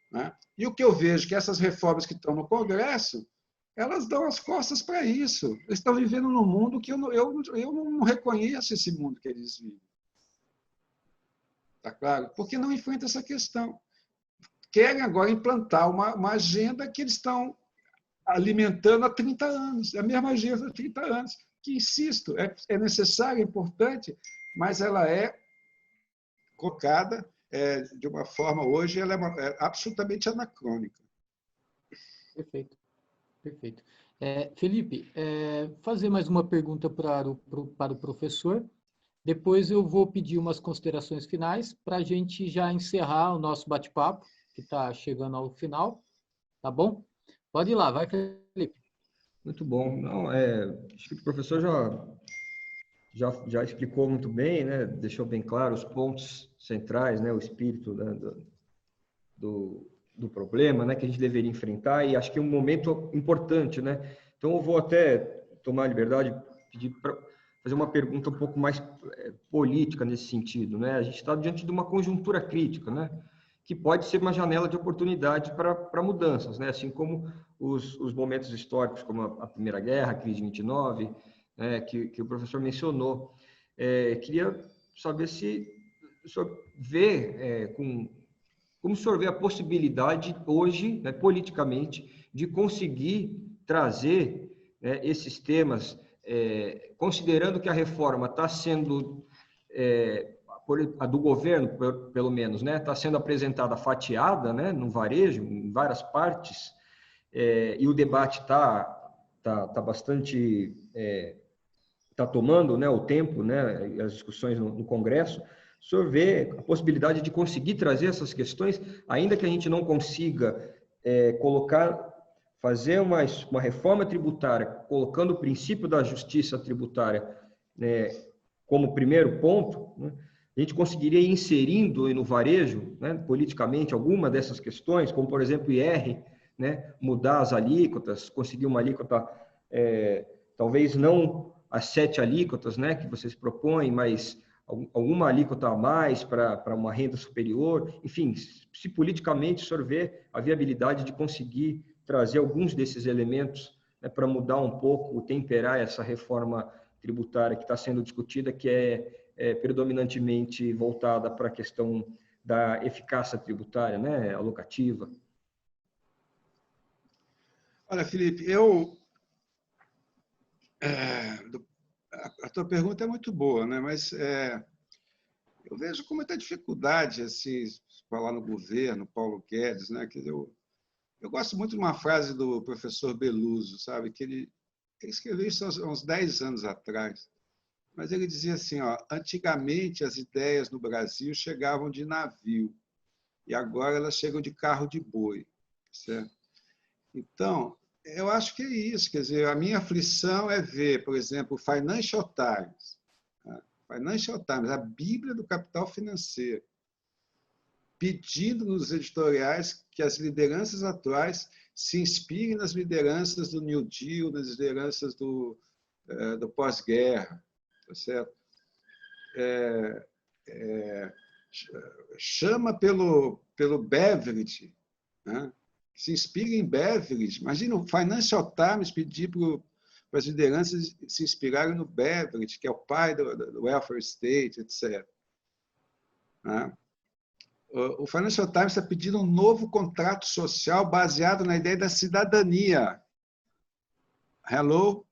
Né? E o que eu vejo é que essas reformas que estão no Congresso, elas dão as costas para isso. Eles estão vivendo num mundo que eu não reconheço esse mundo que eles vivem. Está claro? Porque não enfrenta essa questão. Querem agora implantar uma agenda que eles estão alimentando há 30 anos. É a mesma agenda há 30 anos. Que, insisto, é necessária, é importante, mas ela é colocada de uma forma, hoje, ela é absolutamente anacrônica. Perfeito. Perfeito. Felipe, fazer mais uma pergunta para o professor. Depois eu vou pedir umas considerações finais para a gente já encerrar o nosso bate-papo, que está chegando ao final, tá bom? Pode ir lá, vai, Felipe. Muito bom. Não, acho que o professor já explicou muito bem, né? Deixou bem claro os pontos centrais, né? O espírito, né? do problema, né? Que a gente deveria enfrentar, e acho que é um momento importante, né? Então eu vou até tomar a liberdade de pedir para fazer uma pergunta um pouco mais política nesse sentido, né? A gente está diante de uma conjuntura crítica, né? Que pode ser uma janela de oportunidade para mudanças, né? Assim como os momentos históricos, como a Primeira Guerra, a crise de 29, né? que o professor mencionou. Queria saber se o senhor vê como o senhor vê a possibilidade hoje, né, politicamente, de conseguir trazer, né, esses temas, considerando que a reforma está sendo, a do governo, pelo menos, né, está sendo apresentada fatiada, né, no varejo, em várias partes, e o debate tá bastante... está tomando, né, o tempo, né, as discussões no Congresso. O senhor vê a possibilidade de conseguir trazer essas questões, ainda que a gente não consiga fazer uma reforma tributária, colocando o princípio da justiça tributária, né, como primeiro ponto, né, a gente conseguiria ir inserindo no varejo, né, politicamente, alguma dessas questões, como, por exemplo, IR, né, mudar as alíquotas, conseguir uma alíquota, talvez não as 7 alíquotas, né, que vocês propõem, mas alguma alíquota a mais para uma renda superior. Enfim, se politicamente o senhor vê a viabilidade de conseguir trazer alguns desses elementos, né, para mudar um pouco, temperar essa reforma tributária que está sendo discutida, que é predominantemente voltada para a questão da eficácia tributária, né, alocativa. Olha, Felipe, a tua pergunta é muito boa, né? Mas eu vejo com muita dificuldade assim, falar no governo, Paulo Guedes, né? Que eu gosto muito de uma frase do professor Beluso, sabe? Que ele escreveu isso há uns 10 anos atrás. Mas ele dizia assim, ó, antigamente as ideias no Brasil chegavam de navio e agora elas chegam de carro de boi, certo? Então, eu acho que é isso. Quer dizer, a minha aflição é ver, por exemplo, o Financial Times. Financial Times, a Bíblia do capital financeiro, pedindo nos editoriais que as lideranças atuais se inspirem nas lideranças do New Deal, nas lideranças do pós-guerra, tá certo? Chama pelo Beveridge, né? Se inspira em Beveridge. Imagina o Financial Times pedir para as lideranças se inspirarem no Beveridge, que é o pai do welfare state, etc. Né? O Financial Times está pedindo um novo contrato social baseado na ideia da cidadania. Hello,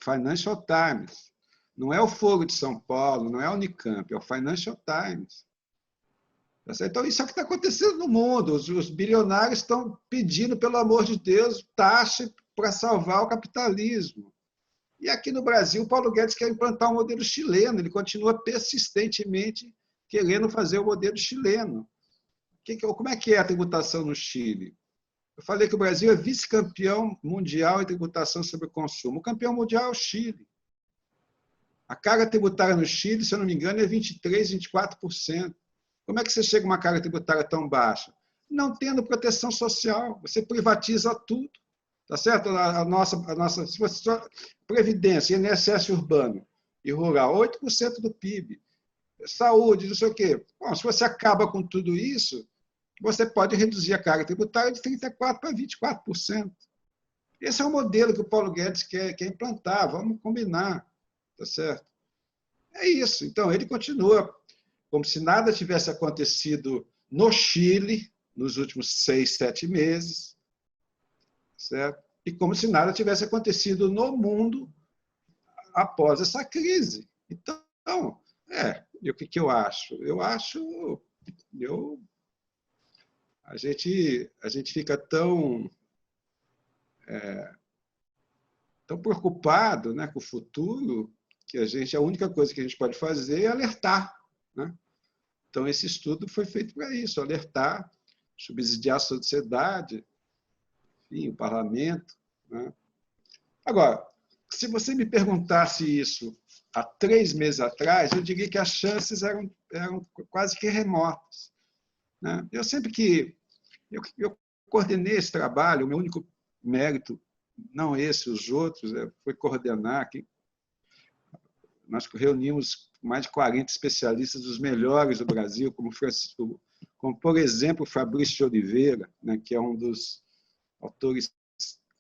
Financial Times. Não é o Foro de São Paulo, não é a Unicamp, é o Financial Times. Então, isso é o que está acontecendo no mundo. Os bilionários estão pedindo, pelo amor de Deus, taxa para salvar o capitalismo. E aqui no Brasil, o Paulo Guedes quer implantar um modelo chileno. Ele continua persistentemente querendo fazer o modelo chileno. Como é que é a tributação no Chile? Eu falei que o Brasil é vice-campeão mundial em tributação sobre o consumo. O campeão mundial é o Chile. A carga tributária no Chile, se eu não me engano, é 23%, 24%. Como é que você chega a uma carga tributária tão baixa? Não tendo proteção social. Você privatiza tudo. Tá certo? A nossa se você só, Previdência, INSS urbano e rural, 8% do PIB. Saúde, não sei o quê. Bom, se você acaba com tudo isso, você pode reduzir a carga tributária de 34% para 24%. Esse é o modelo que o Paulo Guedes quer implantar. Vamos combinar. Tá certo? É isso. Então, ele continua como se nada tivesse acontecido no Chile nos últimos 6, 7 meses, certo? E como se nada tivesse acontecido no mundo após essa crise. Então, e o que eu acho? A gente fica tão tão preocupado, né, com o futuro, que a única coisa que a gente pode fazer é alertar, né? Então, esse estudo foi feito para isso, alertar, subsidiar a sociedade, enfim, o parlamento, né? Agora, se você me perguntasse isso há 3 meses atrás, eu diria que as chances eram quase que remotas, né? Eu sempre que eu coordenei esse trabalho, o meu único mérito, não esse, os outros, foi coordenar. Nós reunimos mais de 40 especialistas, os melhores do Brasil, como por exemplo, Fabrício de Oliveira, né, que é um dos autores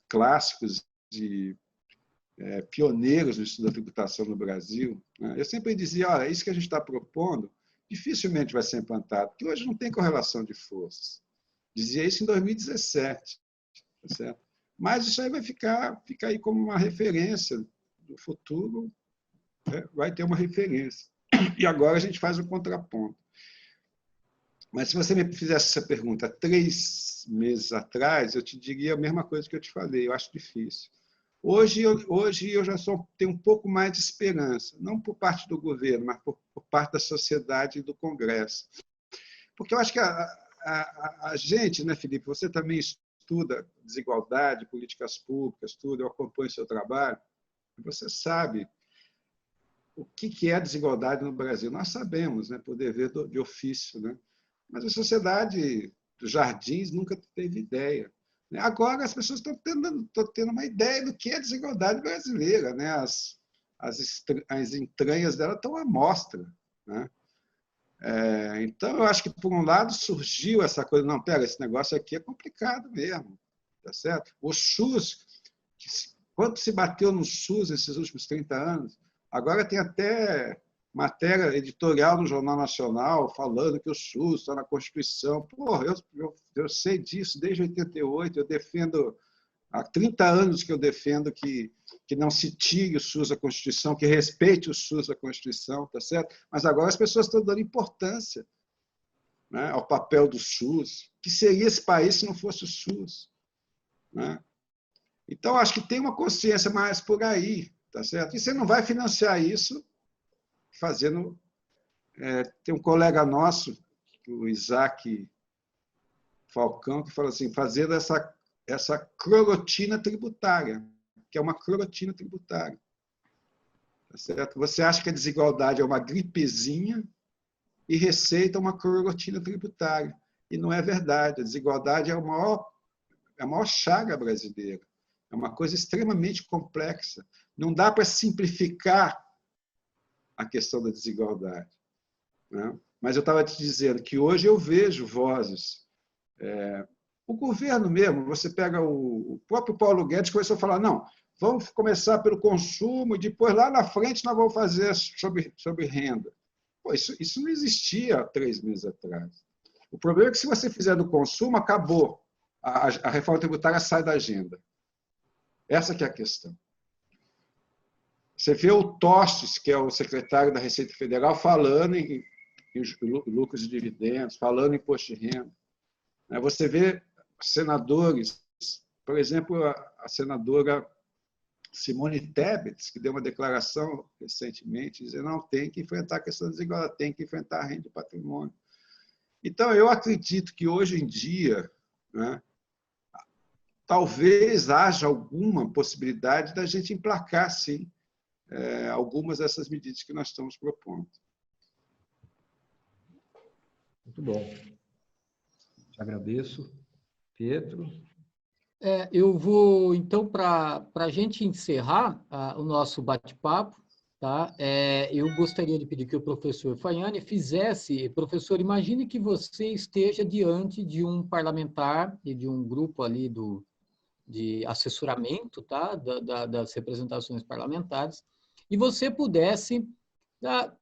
clássicos de pioneiros no estudo da tributação no Brasil, né? Eu sempre dizia, olha, isso que a gente está propondo dificilmente vai ser implantado, porque hoje não tem correlação de forças. Dizia isso em 2017, tá certo? Mas isso aí vai ficar aí como uma referência do futuro, vai ter uma referência. E agora a gente faz o contraponto. Mas se você me fizesse essa pergunta 3 meses atrás, eu te diria a mesma coisa que eu te falei, eu acho difícil. Hoje eu já tenho um pouco mais de esperança, não por parte do governo, mas por parte da sociedade e do Congresso. Porque eu acho que a gente, né, Felipe, você também estuda desigualdade, políticas públicas, tudo, eu acompanho o seu trabalho, você sabe o que é a desigualdade no Brasil. Nós sabemos, né, por dever de ofício, né? Mas a sociedade dos jardins nunca teve ideia. Agora as pessoas estão tendo uma ideia do que é a desigualdade brasileira, né? As entranhas dela estão à mostra, né? Então, eu acho que, por um lado, surgiu essa coisa, não, pera, esse negócio aqui é complicado mesmo, tá certo? O SUS, quanto se bateu no SUS nesses últimos 30 anos, agora tem até matéria editorial no Jornal Nacional falando que o SUS está na Constituição. Porra, eu sei disso desde 88, eu defendo, há 30 anos que eu defendo que não se tire o SUS da Constituição, que respeite o SUS da Constituição, tá certo? Mas agora as pessoas estão dando importância, né, ao papel do SUS. O que seria esse país se não fosse o SUS? Né? Então, acho que tem uma consciência mais por aí, tá certo? E você não vai financiar isso fazendo... tem um colega nosso, o Isaac Falcão, que fala assim, fazer essa clorotina tributária, que é uma clorotina tributária. Tá certo? Você acha que a desigualdade é uma gripezinha e receita uma clorotina tributária. E não é verdade. A desigualdade é a maior chaga brasileira. É uma coisa extremamente complexa. Não dá para simplificar a questão da desigualdade, né? Mas eu estava te dizendo que hoje eu vejo vozes. O governo mesmo, você pega o próprio Paulo Guedes, começou a falar, não, vamos começar pelo consumo e depois, lá na frente, nós vamos fazer sobre renda. Pô, isso não existia há 3 meses atrás. O problema é que, se você fizer do consumo, acabou. A reforma tributária sai da agenda. Essa que é a questão. Você vê o Tostes, que é o secretário da Receita Federal, falando em lucros e dividendos, falando em imposto de renda. Você vê senadores, por exemplo, a senadora Simone Tebet, que deu uma declaração recentemente, dizendo não, tem que enfrentar a questão da desigualdade, tem que enfrentar a renda e patrimônio. Então, eu acredito que, hoje em dia, né, talvez haja alguma possibilidade da gente emplacar, sim, algumas dessas medidas que nós estamos propondo. Muito bom. Te agradeço. Pietro? Eu vou, então, para a gente encerrar o nosso bate-papo, tá? Eu gostaria de pedir que o professor Faiani fizesse... Professor, imagine que você esteja diante de um parlamentar e de um grupo ali de assessoramento, tá? Das representações parlamentares, e você pudesse dar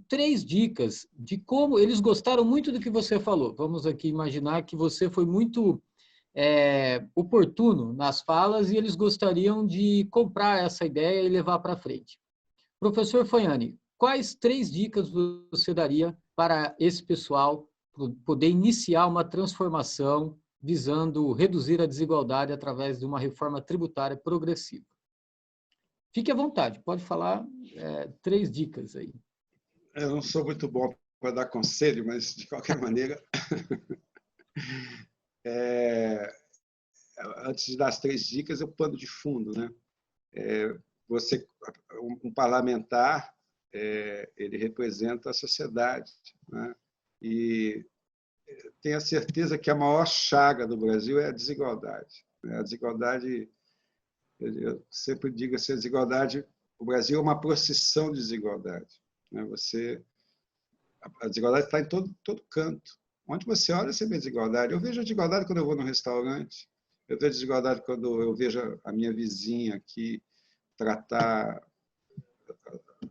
3 dicas de como... Eles gostaram muito do que você falou. Vamos aqui imaginar que você foi muito oportuno nas falas e eles gostariam de comprar essa ideia e levar para frente. Professor Faiani, quais 3 dicas você daria para esse pessoal poder iniciar uma transformação visando reduzir a desigualdade através de uma reforma tributária progressiva. Fique à vontade, pode falar 3 dicas aí. Eu não sou muito bom para dar conselho, mas, de qualquer maneira, antes de dar as 3 dicas, é o pano de fundo, né? Um parlamentar, ele representa a sociedade, né? E tenho a certeza que a maior chaga do Brasil é a desigualdade. A desigualdade, eu sempre digo assim, a desigualdade, o Brasil é uma procissão de desigualdade, né? A desigualdade está em todo canto. Onde você olha, você vê desigualdade. Eu vejo a desigualdade quando eu vou no restaurante, eu vejo desigualdade quando eu vejo a minha vizinha aqui tratar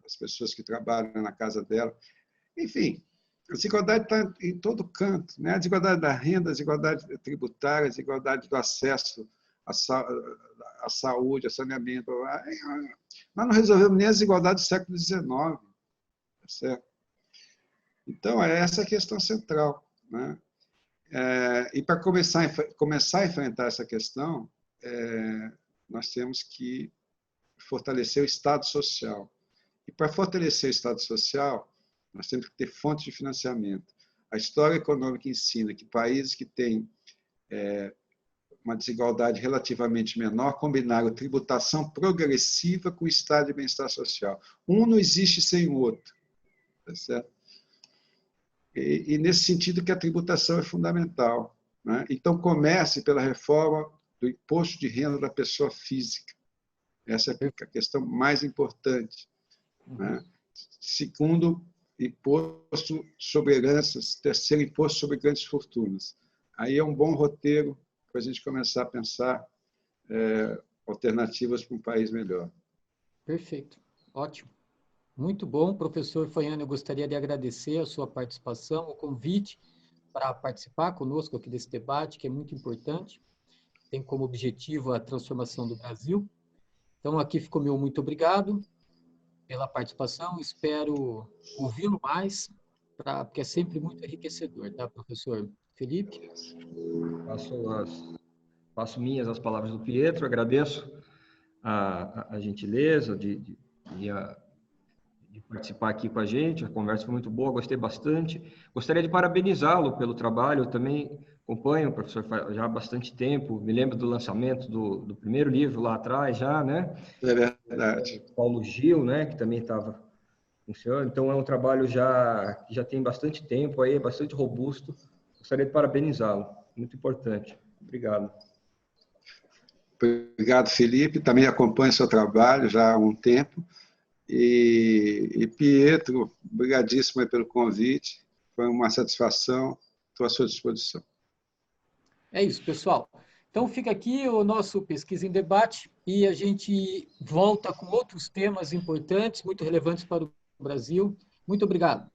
as pessoas que trabalham na casa dela. Enfim, a desigualdade está em todo canto, né? A desigualdade da renda, a desigualdade tributária, a desigualdade do acesso à saúde, a saneamento. Nós não resolvemos nem a desigualdade do século XIX. Tá certo? Então, é essa a questão central, né? E para começar a enfrentar essa questão, nós temos que fortalecer o Estado social. E para fortalecer o Estado social, nós temos que ter fontes de financiamento. A história econômica ensina que países que têm uma desigualdade relativamente menor combinaram tributação progressiva com o estado de bem-estar social. Um não existe sem o outro. Tá certo? E nesse sentido que a tributação é fundamental, né? Então, comece pela reforma do imposto de renda da pessoa física. Essa é a questão mais importante, né? Segundo, imposto sobre heranças. Terceiro, imposto sobre grandes fortunas. Aí é um bom roteiro para a gente começar a pensar alternativas para um país melhor. Perfeito, ótimo. Muito bom, professor Fanhani, eu gostaria de agradecer a sua participação, o convite para participar conosco aqui desse debate, que é muito importante, tem como objetivo a transformação do Brasil. Então, aqui ficou meu muito obrigado pela participação, espero ouvi-lo mais, porque é sempre muito enriquecedor, tá, professor Felipe? Faço minhas as palavras do Pietro, agradeço a gentileza de participar aqui com a gente, a conversa foi muito boa, gostei bastante. Gostaria de parabenizá-lo pelo trabalho, eu também acompanho o professor já há bastante tempo, me lembro do lançamento do primeiro livro lá atrás já, né? É verdade. Paulo Gil, né, que também estava funcionando, então é um trabalho que já tem bastante tempo aí, bastante robusto, gostaria de parabenizá-lo, muito importante. Obrigado. Obrigado, Felipe, também acompanho seu trabalho já há um tempo. E Pietro, obrigadíssimo pelo convite, foi uma satisfação, estou à sua disposição. É isso, pessoal. Então, fica aqui o nosso Pesquisa em Debate e a gente volta com outros temas importantes, muito relevantes para o Brasil. Muito obrigado.